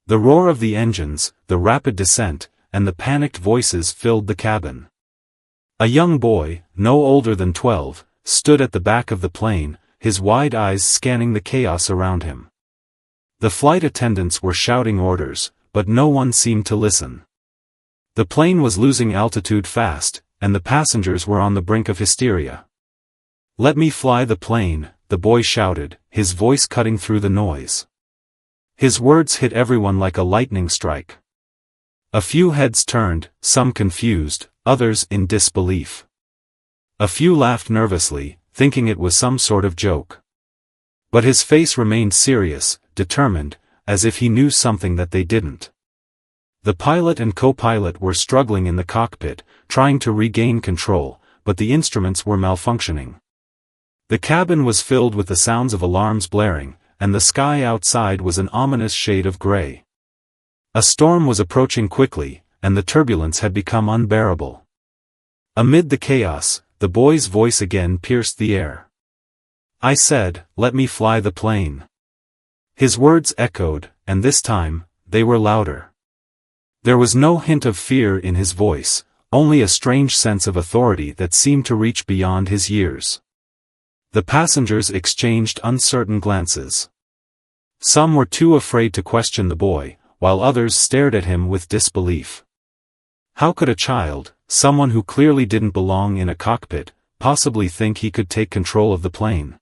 The roar of the engines, the rapid descent, and the panicked voices filled the cabin. A young boy, no older than 12, stood at the back of the plane, his wide eyes scanning the chaos around him. The flight attendants were shouting orders, but no one seemed to listen. The plane was losing altitude fast, and the passengers were on the brink of hysteria. "Let me fly the plane," the boy shouted, his voice cutting through the noise. His words hit everyone like a lightning strike. A few heads turned, some confused, others in disbelief. A few laughed nervously, thinking it was some sort of joke. But his face remained serious, determined, as if he knew something that they didn't. The pilot and co-pilot were struggling in the cockpit, trying to regain control, but the instruments were malfunctioning. The cabin was filled with the sounds of alarms blaring, and the sky outside was an ominous shade of gray. A storm was approaching quickly, and the turbulence had become unbearable. Amid the chaos, the boy's voice again pierced the air. "I said, let me fly the plane." His words echoed, and this time, they were louder. There was no hint of fear in his voice, only a strange sense of authority that seemed to reach beyond his years. The passengers exchanged uncertain glances. Some were too afraid to question the boy, while others stared at him with disbelief. How could a child, someone who clearly didn't belong in a cockpit, possibly think he could take control of the plane?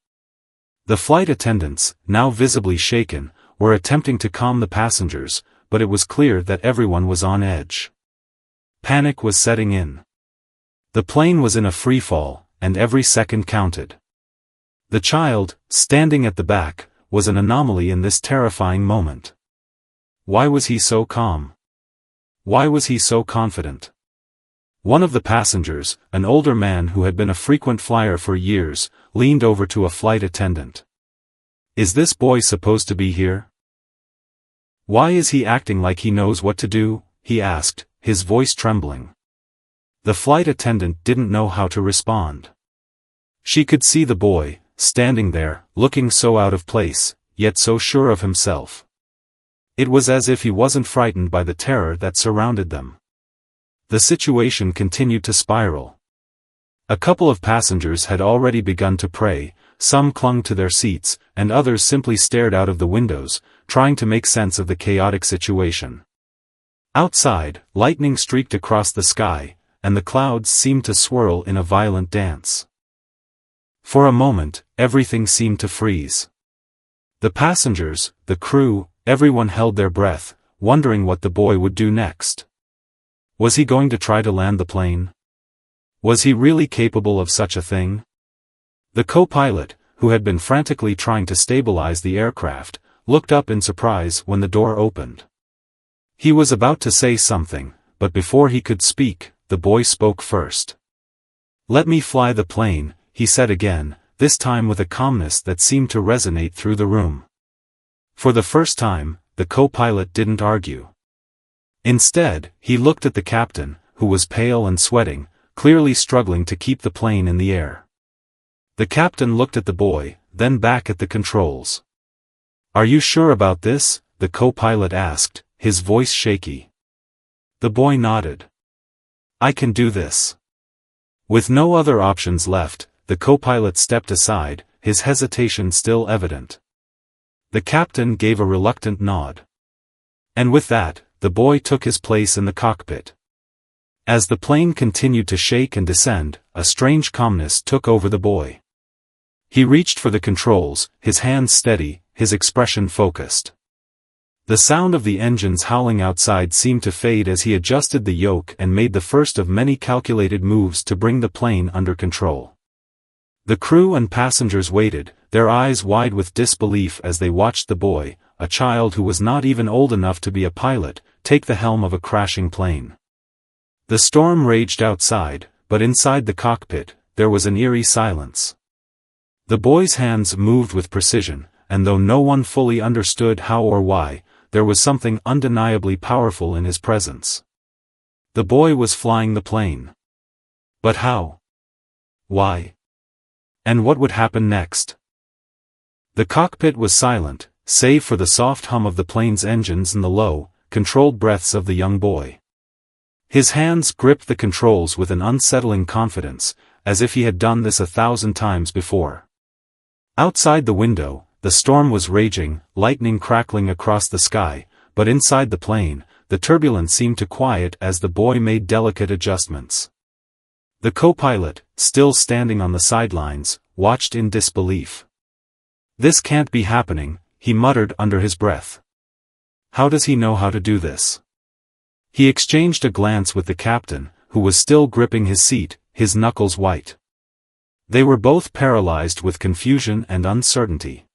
The flight attendants, now visibly shaken, were attempting to calm the passengers, but it was clear that everyone was on edge. Panic was setting in. The plane was in a free fall, and every second counted. The child, standing at the back, was an anomaly in this terrifying moment. Why was he so calm? Why was he so confident? One of the passengers, an older man who had been a frequent flyer for years, leaned over to a flight attendant. "Is this boy supposed to be here? Why is he acting like he knows what to do?" he asked, his voice trembling. The flight attendant didn't know how to respond. She could see the boy, standing there, looking so out of place, yet so sure of himself. It was as if he wasn't frightened by the terror that surrounded them. The situation continued to spiral. A couple of passengers had already begun to pray, some clung to their seats, and others simply stared out of the windows, trying to make sense of the chaotic situation. Outside, lightning streaked across the sky, and the clouds seemed to swirl in a violent dance. For a moment, everything seemed to freeze. The passengers, the crew, everyone held their breath, wondering what the boy would do next. Was he going to try to land the plane? Was he really capable of such a thing? The co-pilot, who had been frantically trying to stabilize the aircraft, looked up in surprise when the door opened. He was about to say something, but before he could speak, the boy spoke first. "Let me fly the plane," he said again, this time with a calmness that seemed to resonate through the room. For the first time, the co-pilot didn't argue. Instead, he looked at the captain, who was pale and sweating, clearly struggling to keep the plane in the air. The captain looked at the boy, then back at the controls. "Are you sure about this?" the co-pilot asked, his voice shaky. The boy nodded. "I can do this." With no other options left, the co-pilot stepped aside, his hesitation still evident. The captain gave a reluctant nod. And with that, the boy took his place in the cockpit. As the plane continued to shake and descend, a strange calmness took over the boy. He reached for the controls, his hands steady, his expression focused. The sound of the engines howling outside seemed to fade as he adjusted the yoke and made the first of many calculated moves to bring the plane under control. The crew and passengers waited, their eyes wide with disbelief as they watched the boy, a child who was not even old enough to be a pilot, take the helm of a crashing plane. The storm raged outside, but inside the cockpit, there was an eerie silence. The boy's hands moved with precision, and though no one fully understood how or why, there was something undeniably powerful in his presence. The boy was flying the plane. But how? Why? And what would happen next? The cockpit was silent, save for the soft hum of the plane's engines and the low, controlled breaths of the young boy. His hands gripped the controls with an unsettling confidence, as if he had done this 1,000 times before. Outside the window, the storm was raging, lightning crackling across the sky, but inside the plane, the turbulence seemed to quiet as the boy made delicate adjustments. The co-pilot, still standing on the sidelines, watched in disbelief. "This can't be happening," he muttered under his breath. "How does he know how to do this?" He exchanged a glance with the captain, who was still gripping his seat, his knuckles white. They were both paralyzed with confusion and uncertainty.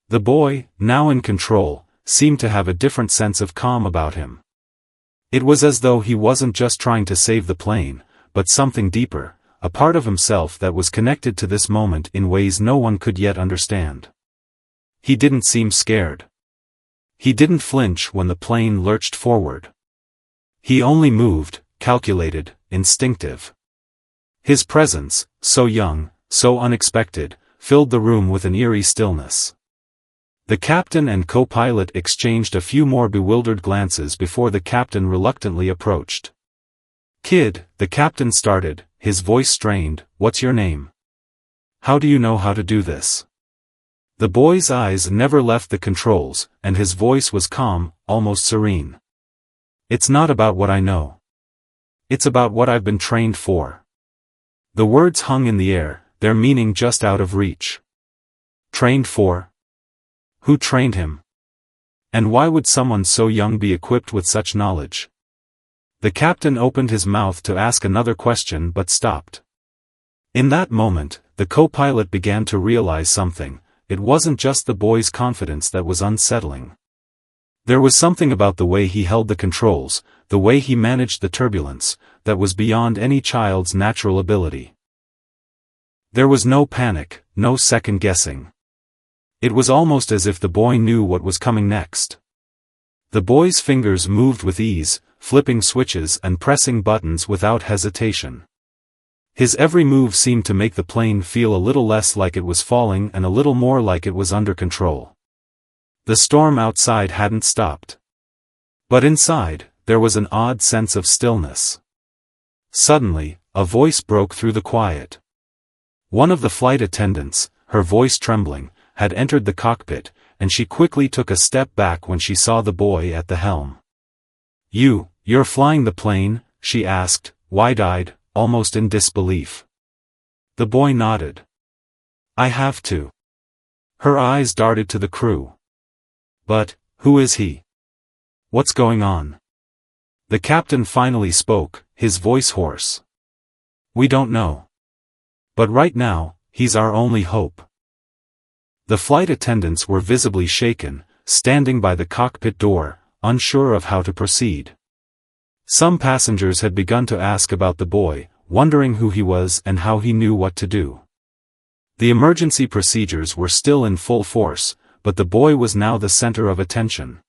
The boy, now in control, seemed to have a different sense of calm about him. It was as though he wasn't just trying to save the plane, but something deeper, a part of himself that was connected to this moment in ways no one could yet understand. He didn't seem scared. He didn't flinch when the plane lurched forward. He only moved, calculated, instinctive. His presence, so young, so unexpected, filled the room with an eerie stillness. The captain and co-pilot exchanged a few more bewildered glances before the captain reluctantly approached. "Kid," the captain started, his voice strained, "what's your name? How do you know how to do this?" The boy's eyes never left the controls, and his voice was calm, almost serene. "It's not about what I know. It's about what I've been trained for." The words hung in the air, their meaning just out of reach. Trained for? Who trained him? And why would someone so young be equipped with such knowledge? The captain opened his mouth to ask another question but stopped. In that moment, the co-pilot began to realize something. It wasn't just the boy's confidence that was unsettling. There was something about the way he held the controls, the way he managed the turbulence, that was beyond any child's natural ability. There was no panic, no second guessing. It was almost as if the boy knew what was coming next. The boy's fingers moved with ease, flipping switches and pressing buttons without hesitation. His every move seemed to make the plane feel a little less like it was falling and a little more like it was under control. The storm outside hadn't stopped. But inside, there was an odd sense of stillness. Suddenly, a voice broke through the quiet. One of the flight attendants, her voice trembling, had entered the cockpit, and she quickly took a step back when she saw the boy at the helm. You're flying the plane?" she asked, wide-eyed, almost in disbelief. The boy nodded. "I have to." Her eyes darted to the crew. "But, who is he? What's going on?" The captain finally spoke, his voice hoarse. "We don't know. But right now, he's our only hope." The flight attendants were visibly shaken, standing by the cockpit door, unsure of how to proceed. Some passengers had begun to ask about the boy, wondering who he was and how he knew what to do. The emergency procedures were still in full force, but the boy was now the center of attention.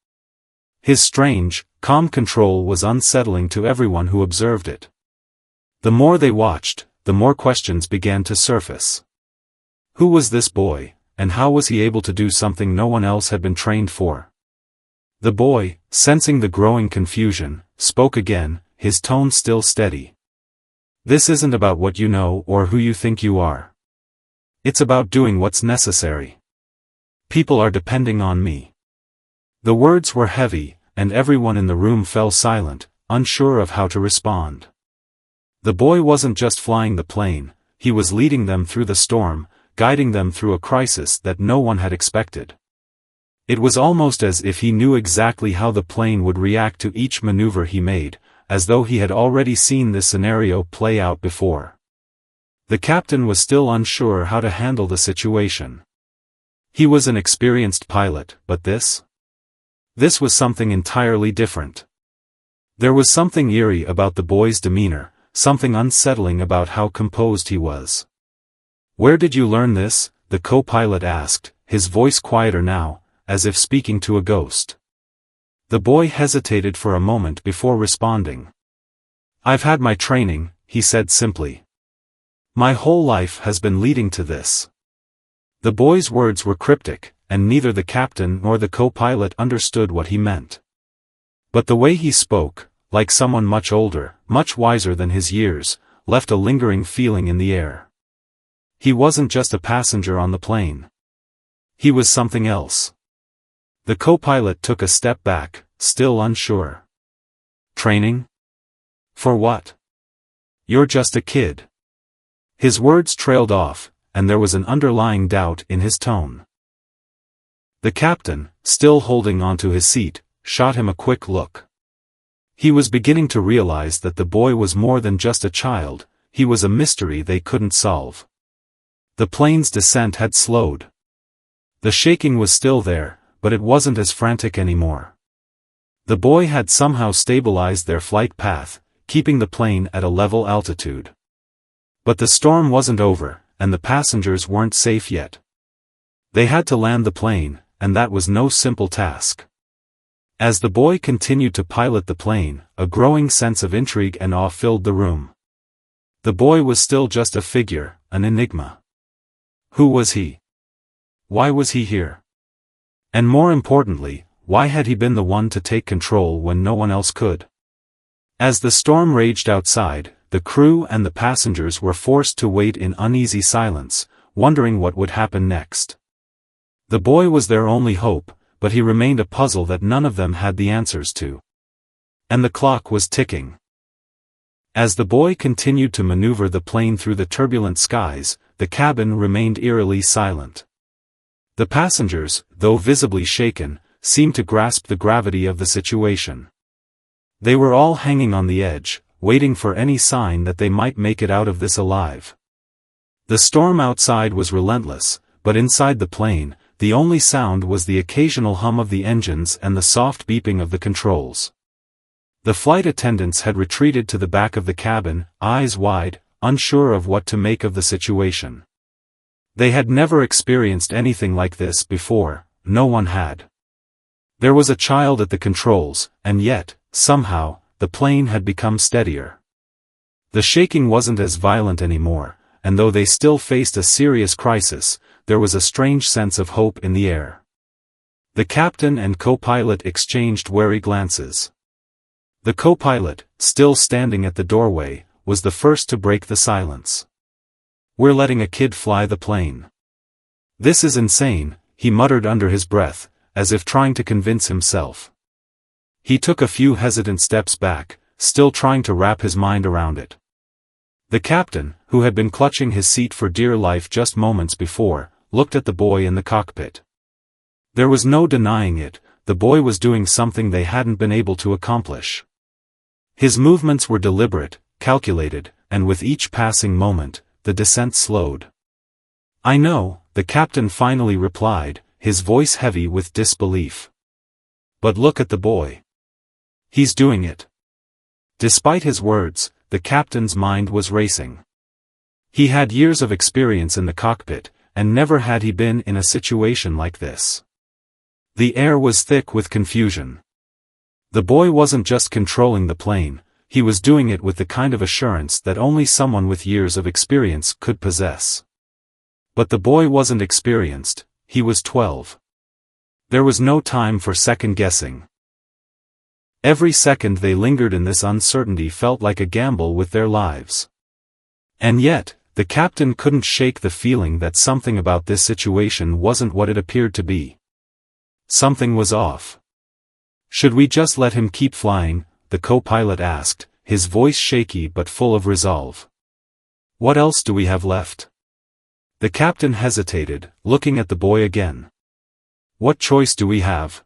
His strange, calm control was unsettling to everyone who observed it. The more they watched, the more questions began to surface. Who was this boy, and how was he able to do something no one else had been trained for? The boy, sensing the growing confusion, spoke again, his tone still steady. "This isn't about what you know or who you think you are. It's about doing what's necessary. People are depending on me." The words were heavy, and everyone in the room fell silent, unsure of how to respond. The boy wasn't just flying the plane, he was leading them through the storm, guiding them through a crisis that no one had expected. It was almost as if he knew exactly how the plane would react to each maneuver he made, as though he had already seen this scenario play out before. The captain was still unsure how to handle the situation. He was an experienced pilot, but this was something entirely different. There was something eerie about the boy's demeanor, something unsettling about how composed he was. "Where did you learn this?" the co-pilot asked, his voice quieter now, as if speaking to a ghost. The boy hesitated for a moment before responding. "I've had my training," he said simply. "My whole life has been leading to this." The boy's words were cryptic, and neither the captain nor the co-pilot understood what he meant. But the way he spoke, like someone much older, much wiser than his years, left a lingering feeling in the air. He wasn't just a passenger on the plane. He was something else. The co-pilot took a step back, still unsure. Training? For what? You're just a kid. His words trailed off, and there was an underlying doubt in his tone. The captain, still holding onto his seat, shot him a quick look. He was beginning to realize that the boy was more than just a child, he was a mystery they couldn't solve. The plane's descent had slowed. The shaking was still there, but it wasn't as frantic anymore. The boy had somehow stabilized their flight path, keeping the plane at a level altitude. But the storm wasn't over, and the passengers weren't safe yet. They had to land the plane, and that was no simple task. As the boy continued to pilot the plane, a growing sense of intrigue and awe filled the room. The boy was still just a figure, an enigma. Who was he? Why was he here? And more importantly, why had he been the one to take control when no one else could? As the storm raged outside, the crew and the passengers were forced to wait in uneasy silence, wondering what would happen next. The boy was their only hope, but he remained a puzzle that none of them had the answers to. And the clock was ticking. As the boy continued to maneuver the plane through the turbulent skies, the cabin remained eerily silent. The passengers, though visibly shaken, seemed to grasp the gravity of the situation. They were all hanging on the edge, waiting for any sign that they might make it out of this alive. The storm outside was relentless, but inside the plane, the only sound was the occasional hum of the engines and the soft beeping of the controls. The flight attendants had retreated to the back of the cabin, eyes wide, unsure of what to make of the situation. They had never experienced anything like this before, no one had. There was a child at the controls, and yet, somehow, the plane had become steadier. The shaking wasn't as violent anymore, and though they still faced a serious crisis, there was a strange sense of hope in the air. The captain and co-pilot exchanged wary glances. The co-pilot, still standing at the doorway, was the first to break the silence. "We're letting a kid fly the plane. This is insane," he muttered under his breath, as if trying to convince himself. He took a few hesitant steps back, still trying to wrap his mind around it. The captain, who had been clutching his seat for dear life just moments before, looked at the boy in the cockpit. There was no denying it, the boy was doing something they hadn't been able to accomplish. His movements were deliberate, calculated, and with each passing moment, the descent slowed. "I know," the captain finally replied, his voice heavy with disbelief. "But look at the boy. He's doing it." Despite his words, the captain's mind was racing. He had years of experience in the cockpit, and never had he been in a situation like this. The air was thick with confusion. The boy wasn't just controlling the plane, he was doing it with the kind of assurance that only someone with years of experience could possess. But the boy wasn't experienced, he was 12. There was no time for second-guessing. Every second they lingered in this uncertainty felt like a gamble with their lives. And yet, the captain couldn't shake the feeling that something about this situation wasn't what it appeared to be. Something was off. "Should we just let him keep flying?" the co-pilot asked, his voice shaky but full of resolve. "What else do we have left?" The captain hesitated, looking at the boy again. "What choice do we have?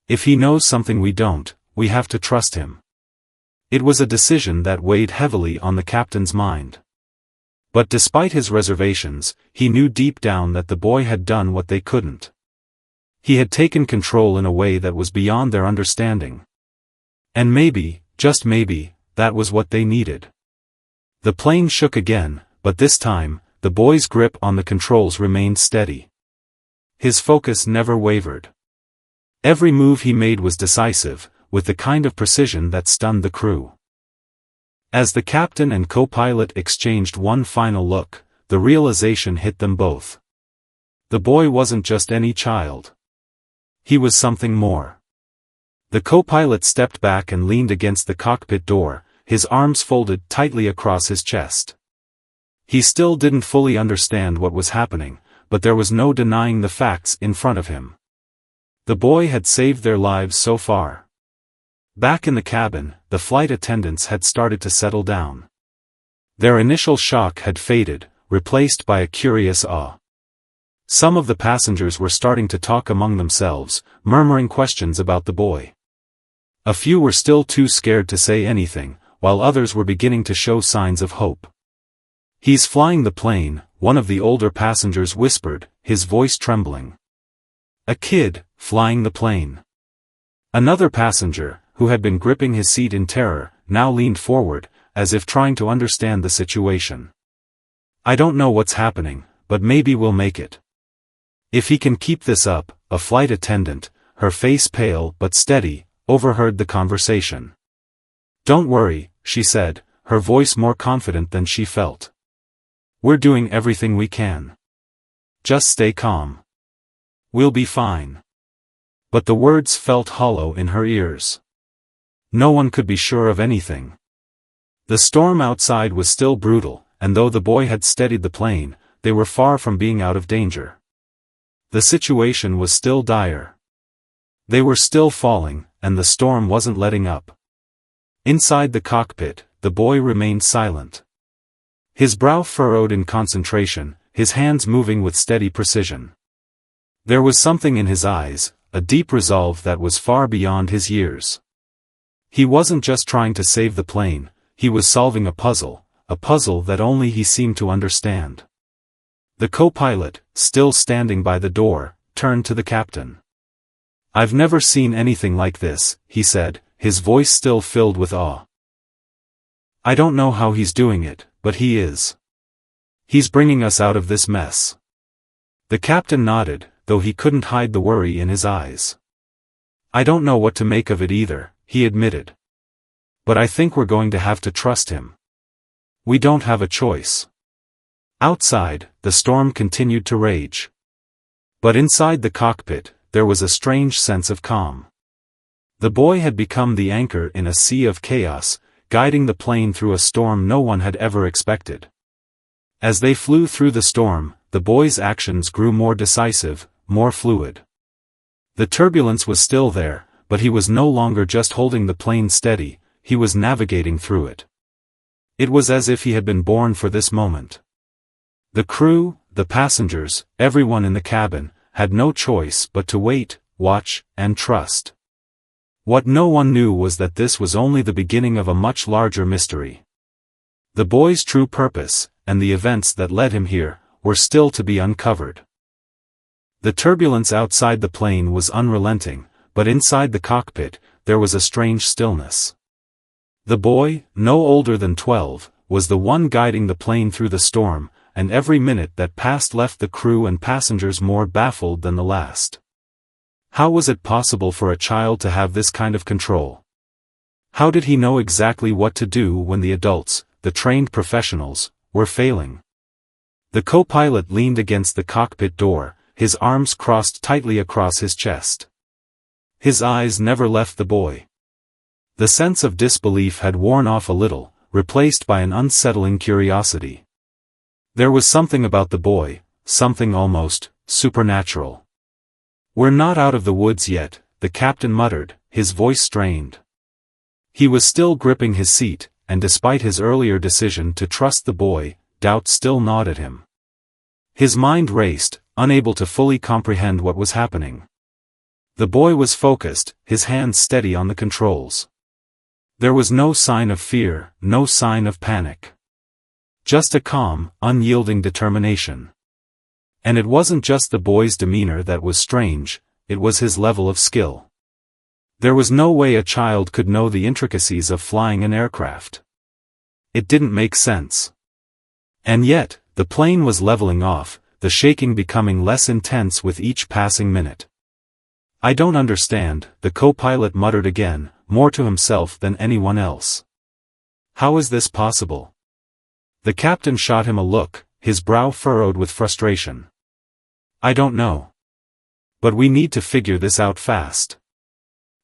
If he knows something we don't, we have to trust him." It was a decision that weighed heavily on the captain's mind. But despite his reservations, he knew deep down that the boy had done what they couldn't. He had taken control in a way that was beyond their understanding. And maybe, just maybe, that was what they needed. The plane shook again, but this time, the boy's grip on the controls remained steady. His focus never wavered. Every move he made was decisive, with the kind of precision that stunned the crew. As the captain and co-pilot exchanged one final look, the realization hit them both. The boy wasn't just any child. He was something more. The co-pilot stepped back and leaned against the cockpit door, his arms folded tightly across his chest. He still didn't fully understand what was happening, but there was no denying the facts in front of him. The boy had saved their lives so far. Back in the cabin, the flight attendants had started to settle down. Their initial shock had faded, replaced by a curious awe. Some of the passengers were starting to talk among themselves, murmuring questions about the boy. A few were still too scared to say anything, while others were beginning to show signs of hope. "He's flying the plane," one of the older passengers whispered, his voice trembling. "A kid, flying the plane." Another passenger, who had been gripping his seat in terror, now leaned forward, as if trying to understand the situation. "I don't know what's happening, but maybe we'll make it. If he can keep this up," a flight attendant, her face pale but steady, overheard the conversation. "Don't worry," she said, her voice more confident than she felt. "We're doing everything we can. Just stay calm. We'll be fine." But the words felt hollow in her ears. No one could be sure of anything. The storm outside was still brutal, and though the boy had steadied the plane, they were far from being out of danger. The situation was still dire. They were still falling, and the storm wasn't letting up. Inside the cockpit, the boy remained silent. His brow furrowed in concentration, his hands moving with steady precision. There was something in his eyes, a deep resolve that was far beyond his years. He wasn't just trying to save the plane, he was solving a puzzle that only he seemed to understand. The co-pilot, still standing by the door, turned to the captain. "I've never seen anything like this," he said, his voice still filled with awe. "I don't know how he's doing it, but he is. He's bringing us out of this mess." The captain nodded, though he couldn't hide the worry in his eyes. "I don't know what to make of it either," he admitted. "But I think we're going to have to trust him. We don't have a choice." Outside, the storm continued to rage. But inside the cockpit, there was a strange sense of calm. The boy had become the anchor in a sea of chaos, guiding the plane through a storm no one had ever expected. As they flew through the storm, the boy's actions grew more decisive, more fluid. The turbulence was still there, but he was no longer just holding the plane steady, he was navigating through it. It was as if he had been born for this moment. The crew, the passengers, everyone in the cabin, had no choice but to wait, watch, and trust. What no one knew was that this was only the beginning of a much larger mystery. The boy's true purpose, and the events that led him here, were still to be uncovered. The turbulence outside the plane was unrelenting, but inside the cockpit, there was a strange stillness. The boy, no older than 12, was the one guiding the plane through the storm, and every minute that passed left the crew and passengers more baffled than the last. How was it possible for a child to have this kind of control? How did he know exactly what to do when the adults, the trained professionals, were failing? The co-pilot leaned against the cockpit door, his arms crossed tightly across his chest. His eyes never left the boy. The sense of disbelief had worn off a little, replaced by an unsettling curiosity. There was something about the boy, something almost supernatural. "We're not out of the woods yet," the captain muttered, his voice strained. He was still gripping his seat, and despite his earlier decision to trust the boy, doubt still gnawed at him. His mind raced, unable to fully comprehend what was happening. The boy was focused, his hands steady on the controls. There was no sign of fear, no sign of panic. Just a calm, unyielding determination. And it wasn't just the boy's demeanor that was strange, it was his level of skill. There was no way a child could know the intricacies of flying an aircraft. It didn't make sense. And yet, the plane was leveling off, the shaking becoming less intense with each passing minute. "I don't understand," the co-pilot muttered again, more to himself than anyone else. "How is this possible?" The captain shot him a look, his brow furrowed with frustration. I don't know. But we need to figure this out fast.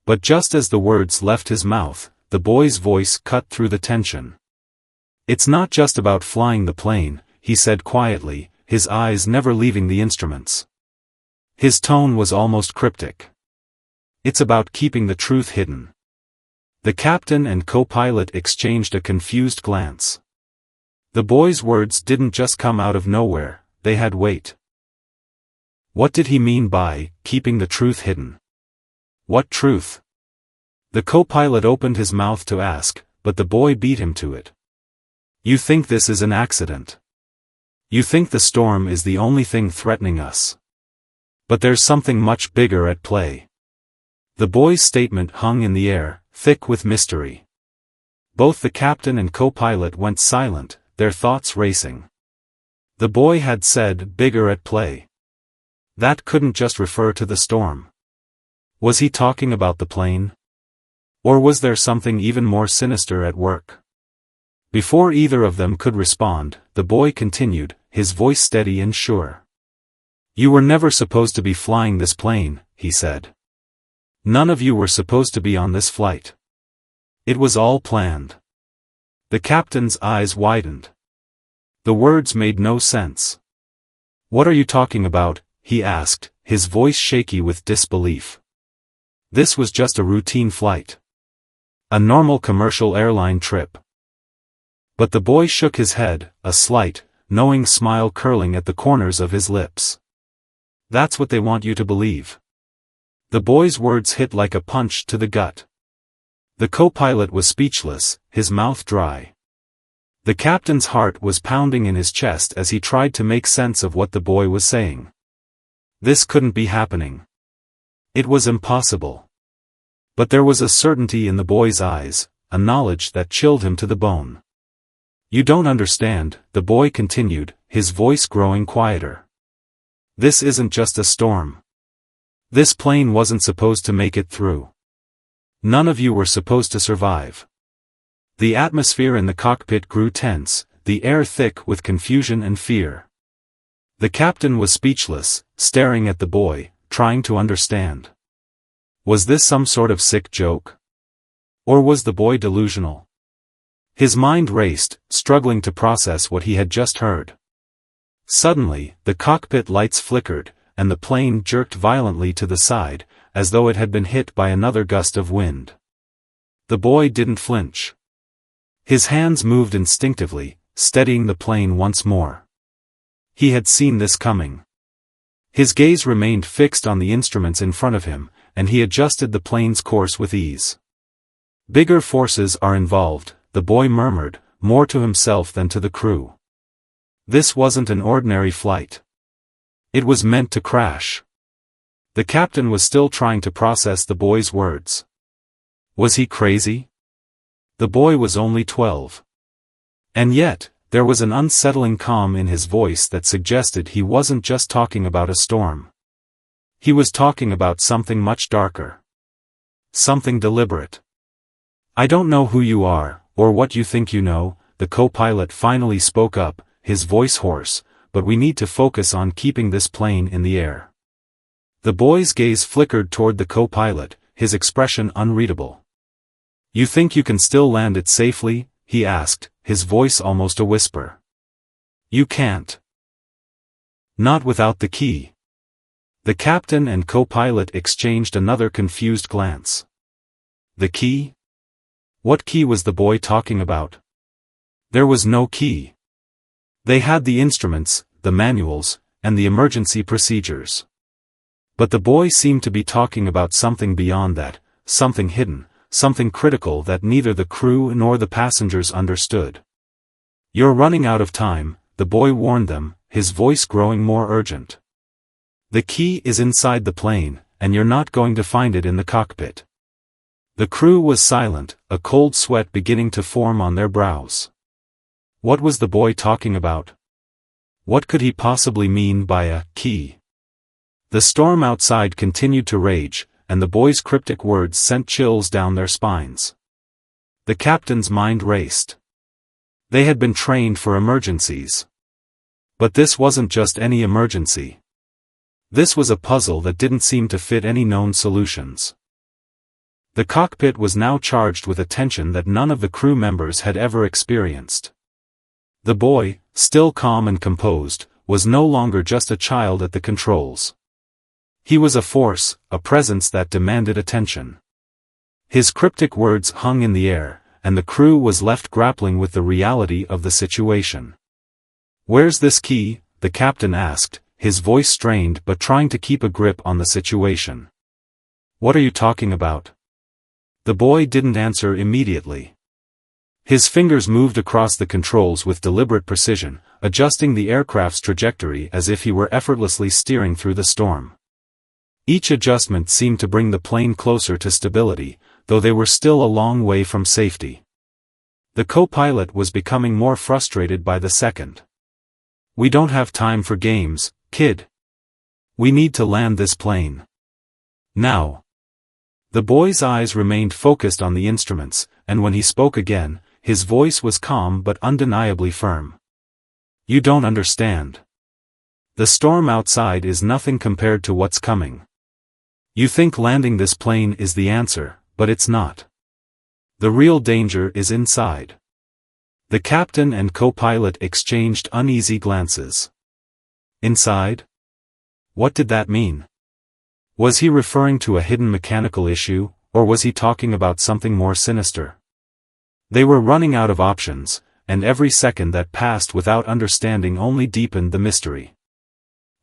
But just as the words left his mouth, the boy's voice cut through the tension. It's not just about flying the plane, he said quietly, his eyes never leaving the instruments. His tone was almost cryptic. It's about keeping the truth hidden. The captain and co-pilot exchanged a confused glance. The boy's words didn't just come out of nowhere, they had weight. What did he mean by keeping the truth hidden? What truth? The co-pilot opened his mouth to ask, but the boy beat him to it. You think this is an accident. You think the storm is the only thing threatening us. But there's something much bigger at play. The boy's statement hung in the air, thick with mystery. Both the captain and co-pilot went silent, their thoughts racing. The boy had said, bigger at play. That couldn't just refer to the storm. Was he talking about the plane? Or was there something even more sinister at work? Before either of them could respond, the boy continued, his voice steady and sure. You were never supposed to be flying this plane, he said. None of you were supposed to be on this flight. It was all planned. The captain's eyes widened. The words made no sense. What are you talking about? He asked, his voice shaky with disbelief. This was just a routine flight. A normal commercial airline trip. But the boy shook his head, a slight, knowing smile curling at the corners of his lips. That's what they want you to believe. The boy's words hit like a punch to the gut. The co-pilot was speechless, his mouth dry. The captain's heart was pounding in his chest as he tried to make sense of what the boy was saying. This couldn't be happening. It was impossible. But there was a certainty in the boy's eyes, a knowledge that chilled him to the bone. You don't understand, the boy continued, his voice growing quieter. This isn't just a storm. This plane wasn't supposed to make it through. None of you were supposed to survive. The atmosphere in the cockpit grew tense, the air thick with confusion and fear. The captain was speechless, staring at the boy, trying to understand. Was this some sort of sick joke? Or was the boy delusional? His mind raced, struggling to process what he had just heard. Suddenly, the cockpit lights flickered, and the plane jerked violently to the side, as though it had been hit by another gust of wind. The boy didn't flinch. His hands moved instinctively, steadying the plane once more. He had seen this coming. His gaze remained fixed on the instruments in front of him, and he adjusted the plane's course with ease. Bigger forces are involved, the boy murmured, more to himself than to the crew. This wasn't an ordinary flight. It was meant to crash. The captain was still trying to process the boy's words. Was he crazy? The boy was only 12. And yet, there was an unsettling calm in his voice that suggested he wasn't just talking about a storm. He was talking about something much darker. Something deliberate. I don't know who you are, or what you think you know, the co-pilot finally spoke up, his voice hoarse, but we need to focus on keeping this plane in the air. The boy's gaze flickered toward the co-pilot, his expression unreadable. You think you can still land it safely? He asked, his voice almost a whisper. You can't. Not without the key. The captain and co-pilot exchanged another confused glance. The key? What key was the boy talking about? There was no key. They had the instruments, the manuals, and the emergency procedures. But the boy seemed to be talking about something beyond that, something hidden, something critical that neither the crew nor the passengers understood. You're running out of time, the boy warned them, his voice growing more urgent. The key is inside the plane, and you're not going to find it in the cockpit. The crew was silent, a cold sweat beginning to form on their brows. What was the boy talking about? What could he possibly mean by a key? The storm outside continued to rage, and the boy's cryptic words sent chills down their spines. The captain's mind raced. They had been trained for emergencies. But this wasn't just any emergency. This was a puzzle that didn't seem to fit any known solutions. The cockpit was now charged with a tension that none of the crew members had ever experienced. The boy, still calm and composed, was no longer just a child at the controls. He was a force, a presence that demanded attention. His cryptic words hung in the air, and the crew was left grappling with the reality of the situation. "Where's this key?" the captain asked, his voice strained but trying to keep a grip on the situation. "What are you talking about?" The boy didn't answer immediately. His fingers moved across the controls with deliberate precision, adjusting the aircraft's trajectory as if he were effortlessly steering through the storm. Each adjustment seemed to bring the plane closer to stability, though they were still a long way from safety. The co-pilot was becoming more frustrated by the second. "We don't have time for games, kid. We need to land this plane. Now." The boy's eyes remained focused on the instruments, and when he spoke again, his voice was calm but undeniably firm. "You don't understand. The storm outside is nothing compared to what's coming. You think landing this plane is the answer, but it's not. The real danger is inside." The captain and co-pilot exchanged uneasy glances. Inside? What did that mean? Was he referring to a hidden mechanical issue, or was he talking about something more sinister? They were running out of options, and every second that passed without understanding only deepened the mystery.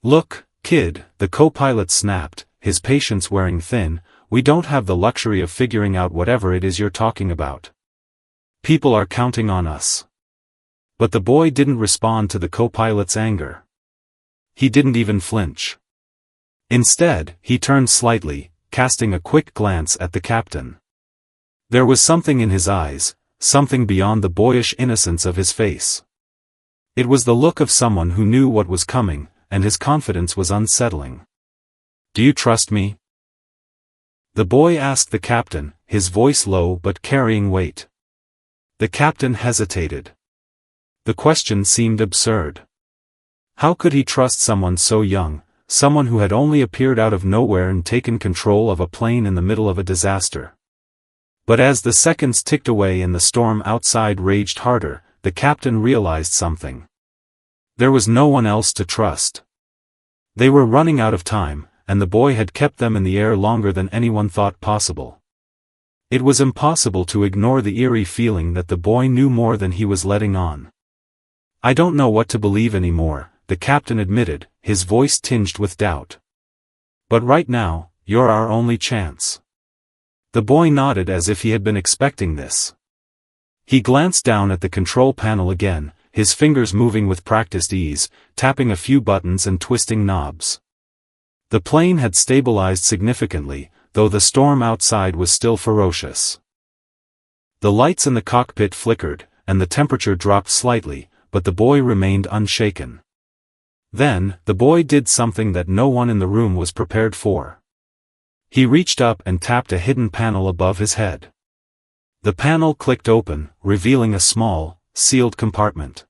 "Look, kid," the co-pilot snapped, his patience wearing thin, "we don't have the luxury of figuring out whatever it is you're talking about. People are counting on us." But the boy didn't respond to the co-pilot's anger. He didn't even flinch. Instead, he turned slightly, casting a quick glance at the captain. There was something in his eyes, something beyond the boyish innocence of his face. It was the look of someone who knew what was coming, and his confidence was unsettling. "Do you trust me?" the boy asked the captain, his voice low but carrying weight. The captain hesitated. The question seemed absurd. How could he trust someone so young, someone who had only appeared out of nowhere and taken control of a plane in the middle of a disaster? But as the seconds ticked away and the storm outside raged harder, the captain realized something. There was no one else to trust. They were running out of time, and the boy had kept them in the air longer than anyone thought possible. It was impossible to ignore the eerie feeling that the boy knew more than he was letting on. "I don't know what to believe anymore," the captain admitted, his voice tinged with doubt. "But right now, you're our only chance." The boy nodded as if he had been expecting this. He glanced down at the control panel again, his fingers moving with practiced ease, tapping a few buttons and twisting knobs. The plane had stabilized significantly, though the storm outside was still ferocious. The lights in the cockpit flickered, and the temperature dropped slightly, but the boy remained unshaken. Then, the boy did something that no one in the room was prepared for. He reached up and tapped a hidden panel above his head. The panel clicked open, revealing a small, sealed compartment.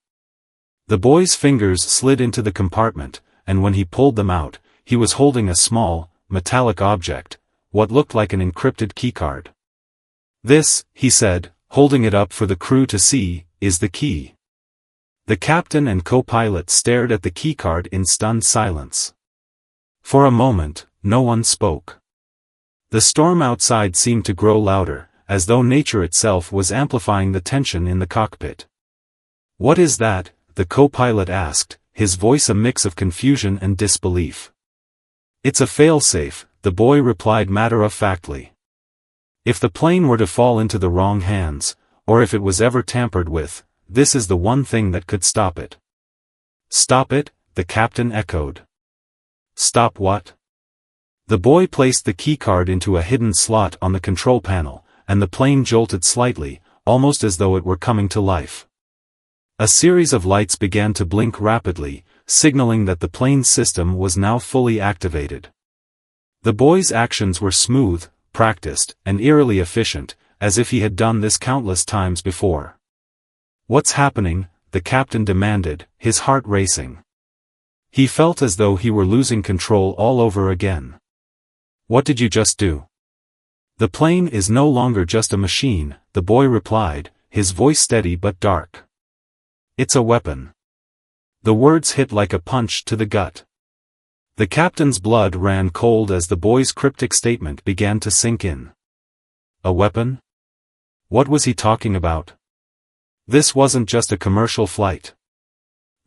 The boy's fingers slid into the compartment, and when he pulled them out, he was holding a small, metallic object, what looked like an encrypted keycard. "This," he said, holding it up for the crew to see, "is the key." The captain and co-pilot stared at the keycard in stunned silence. For a moment, no one spoke. The storm outside seemed to grow louder, as though nature itself was amplifying the tension in the cockpit. "What is that?" the co-pilot asked, his voice a mix of confusion and disbelief. "It's a failsafe," the boy replied matter-of-factly. "If the plane were to fall into the wrong hands, or if it was ever tampered with, this is the one thing that could stop it." "Stop it?" the captain echoed. "Stop what?" The boy placed the keycard into a hidden slot on the control panel, and the plane jolted slightly, almost as though it were coming to life. A series of lights began to blink rapidly, signaling that the plane's system was now fully activated. The boy's actions were smooth, practiced, and eerily efficient, as if he had done this countless times before. "What's happening?" the captain demanded, his heart racing. He felt as though he were losing control all over again. What did you just do? The plane is no longer just a machine, the boy replied, his voice steady but dark. It's a weapon. The words hit like a punch to the gut. The captain's blood ran cold as the boy's cryptic statement began to sink in. A weapon? What was he talking about? This wasn't just a commercial flight.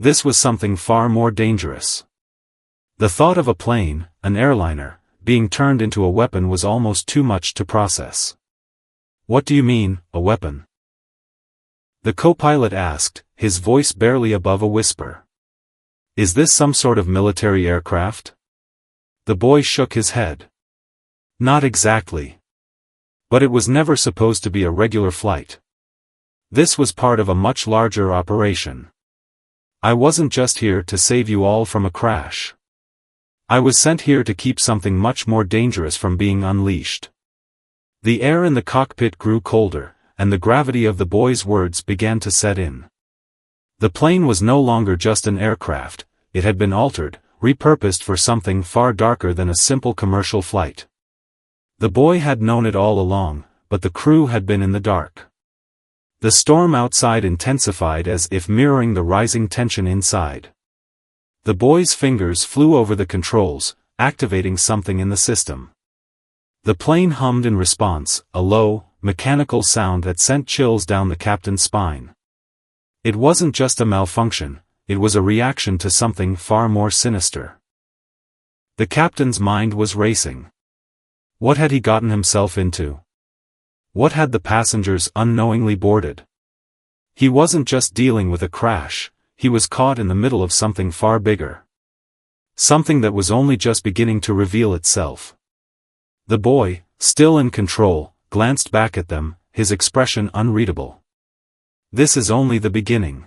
This was something far more dangerous. The thought of a plane, an airliner, being turned into a weapon was almost too much to process. What do you mean, a weapon? The co-pilot asked, his voice barely above a whisper. Is this some sort of military aircraft? The boy shook his head. Not exactly. But it was never supposed to be a regular flight. This was part of a much larger operation. I wasn't just here to save you all from a crash. I was sent here to keep something much more dangerous from being unleashed. The air in the cockpit grew colder, and the gravity of the boy's words began to set in. The plane was no longer just an aircraft, it had been altered, repurposed for something far darker than a simple commercial flight. The boy had known it all along, but the crew had been in the dark. The storm outside intensified as if mirroring the rising tension inside. The boy's fingers flew over the controls, activating something in the system. The plane hummed in response, a low, mechanical sound that sent chills down the captain's spine. It wasn't just a malfunction, it was a reaction to something far more sinister. The captain's mind was racing. What had he gotten himself into? What had the passengers unknowingly boarded? He wasn't just dealing with a crash, he was caught in the middle of something far bigger. Something that was only just beginning to reveal itself. The boy, still in control, glanced back at them, his expression unreadable. This is only the beginning.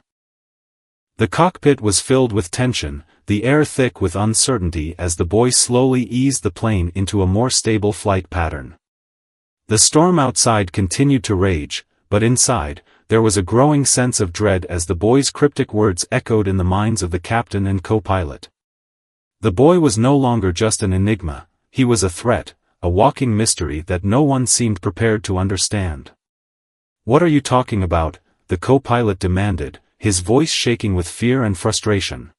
The cockpit was filled with tension, the air thick with uncertainty as the boy slowly eased the plane into a more stable flight pattern. The storm outside continued to rage, but inside, there was a growing sense of dread as the boy's cryptic words echoed in the minds of the captain and co-pilot. The boy was no longer just an enigma, he was a threat, a walking mystery that no one seemed prepared to understand. What are you talking about? The co-pilot demanded, his voice shaking with fear and frustration.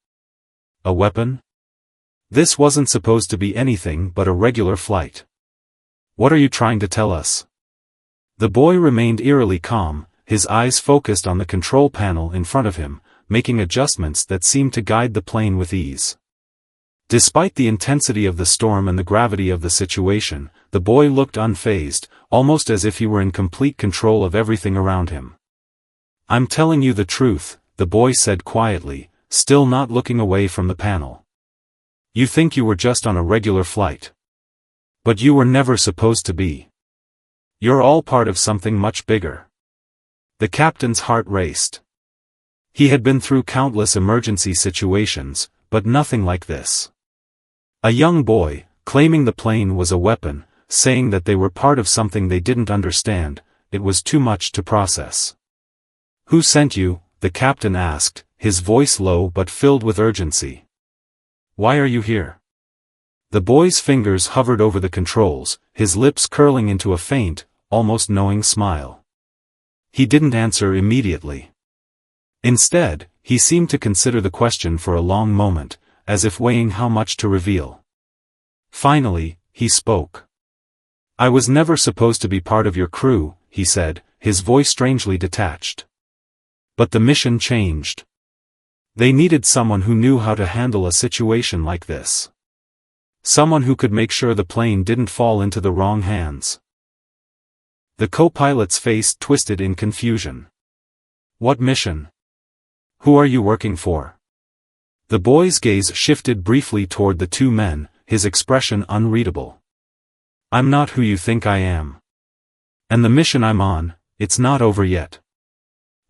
A weapon? This wasn't supposed to be anything but a regular flight. What are you trying to tell us? The boy remained eerily calm, his eyes focused on the control panel in front of him, making adjustments that seemed to guide the plane with ease. Despite the intensity of the storm and the gravity of the situation, the boy looked unfazed, almost as if he were in complete control of everything around him. I'm telling you the truth, the boy said quietly, still not looking away from the panel. You think you were just on a regular flight. But you were never supposed to be. You're all part of something much bigger. The captain's heart raced. He had been through countless emergency situations, but nothing like this. A young boy, claiming the plane was a weapon, saying that they were part of something they didn't understand, it was too much to process. Who sent you? The captain asked, his voice low but filled with urgency. Why are you here? The boy's fingers hovered over the controls, his lips curling into a faint, almost knowing smile. He didn't answer immediately. Instead, he seemed to consider the question for a long moment, as if weighing how much to reveal. Finally, he spoke. I was never supposed to be part of your crew, he said, his voice strangely detached. But the mission changed. They needed someone who knew how to handle a situation like this. Someone who could make sure the plane didn't fall into the wrong hands. The co-pilot's face twisted in confusion. What mission? Who are you working for? The boy's gaze shifted briefly toward the two men, his expression unreadable. I'm not who you think I am. And the mission I'm on, it's not over yet.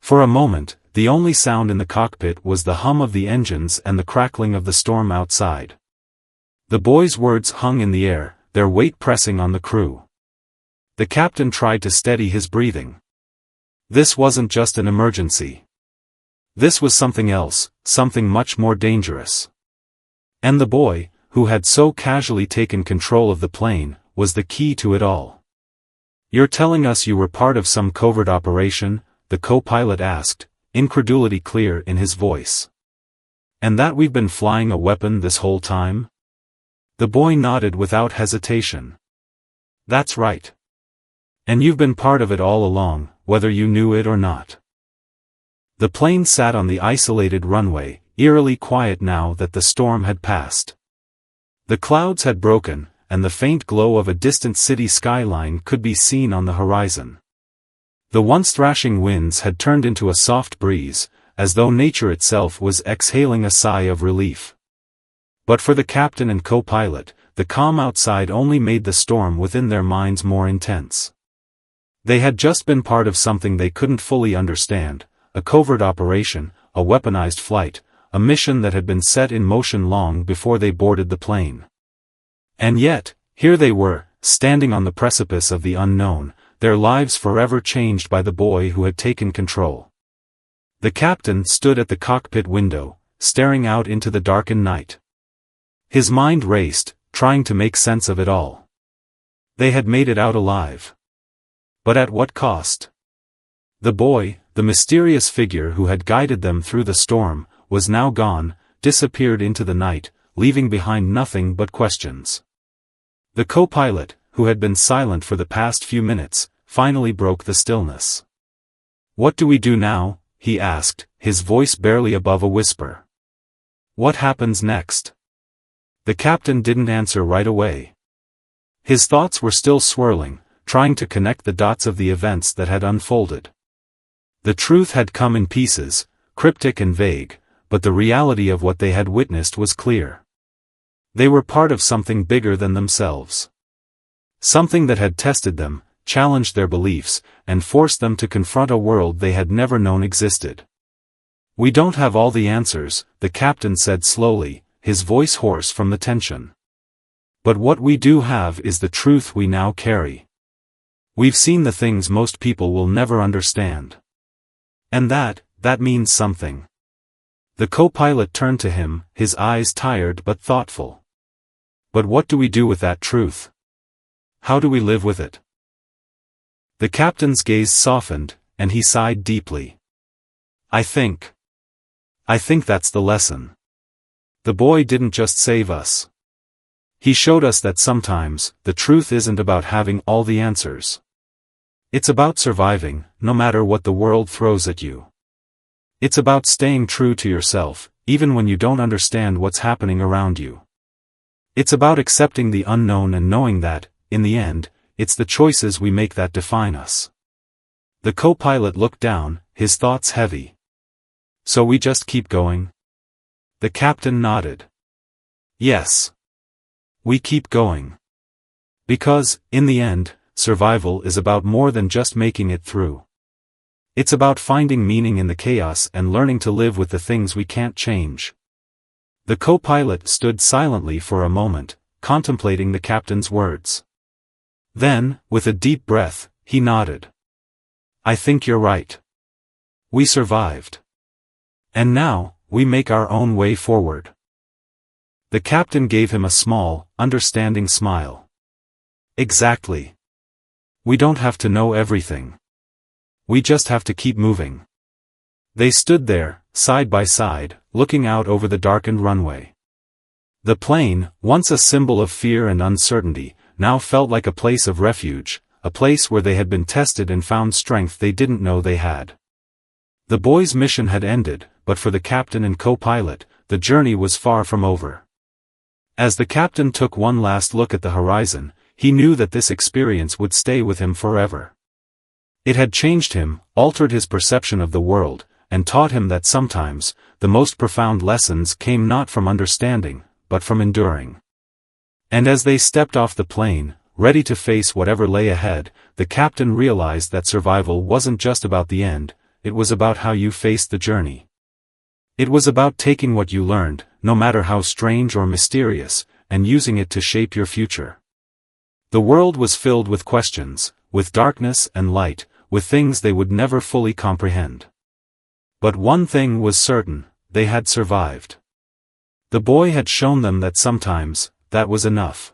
For a moment, the only sound in the cockpit was the hum of the engines and the crackling of the storm outside. The boy's words hung in the air, their weight pressing on the crew. The captain tried to steady his breathing. This wasn't just an emergency. This was something else, something much more dangerous. And the boy, who had so casually taken control of the plane, was the key to it all. "You're telling us you were part of some covert operation?" the co-pilot asked, incredulity clear in his voice. "And that we've been flying a weapon this whole time?" The boy nodded without hesitation. "That's right. And you've been part of it all along, whether you knew it or not." The plane sat on the isolated runway, eerily quiet now that the storm had passed. The clouds had broken, and the faint glow of a distant city skyline could be seen on the horizon. The once thrashing winds had turned into a soft breeze, as though nature itself was exhaling a sigh of relief. But for the captain and co-pilot, the calm outside only made the storm within their minds more intense. They had just been part of something they couldn't fully understand, a covert operation, a weaponized flight, a mission that had been set in motion long before they boarded the plane. And yet, here they were, standing on the precipice of the unknown, their lives forever changed by the boy who had taken control. The captain stood at the cockpit window, staring out into the darkened night. His mind raced, trying to make sense of it all. They had made it out alive. But at what cost? The boy, the mysterious figure who had guided them through the storm, was now gone, disappeared into the night, leaving behind nothing but questions. The co-pilot, who had been silent for the past few minutes, finally broke the stillness. "What do we do now?" he asked, his voice barely above a whisper. "What happens next?" The captain didn't answer right away. His thoughts were still swirling, trying to connect the dots of the events that had unfolded. The truth had come in pieces, cryptic and vague, but the reality of what they had witnessed was clear. They were part of something bigger than themselves. Something that had tested them, challenged their beliefs, and forced them to confront a world they had never known existed. "We don't have all the answers," the captain said slowly, his voice hoarse from the tension. "But what we do have is the truth we now carry. We've seen the things most people will never understand. And that means something." The co-pilot turned to him, his eyes tired but thoughtful. "But what do we do with that truth? How do we live with it?" The captain's gaze softened, and he sighed deeply. I think that's the lesson. The boy didn't just save us. He showed us that sometimes, the truth isn't about having all the answers. It's about surviving, no matter what the world throws at you. It's about staying true to yourself, even when you don't understand what's happening around you. It's about accepting the unknown and knowing that, in the end, it's the choices we make that define us. The co-pilot looked down, his thoughts heavy. "So we just keep going?" The captain nodded. "Yes. We keep going. Because, in the end, survival is about more than just making it through. It's about finding meaning in the chaos and learning to live with the things we can't change." The co-pilot stood silently for a moment, contemplating the captain's words. Then, with a deep breath, he nodded. "I think you're right. We survived. And now, we make our own way forward." The captain gave him a small, understanding smile. "Exactly. We don't have to know everything. We just have to keep moving." They stood there, side by side, looking out over the darkened runway. The plane, once a symbol of fear and uncertainty, now felt like a place of refuge, a place where they had been tested and found strength they didn't know they had. The boy's mission had ended, but for the captain and co-pilot, the journey was far from over. As the captain took one last look at the horizon, he knew that this experience would stay with him forever. It had changed him, altered his perception of the world, and taught him that sometimes, the most profound lessons came not from understanding, but from enduring. And as they stepped off the plane, ready to face whatever lay ahead, the captain realized that survival wasn't just about the end, it was about how you faced the journey. It was about taking what you learned, no matter how strange or mysterious, and using it to shape your future. The world was filled with questions, with darkness and light, with things they would never fully comprehend. But one thing was certain, they had survived. The boy had shown them that sometimes, that was enough.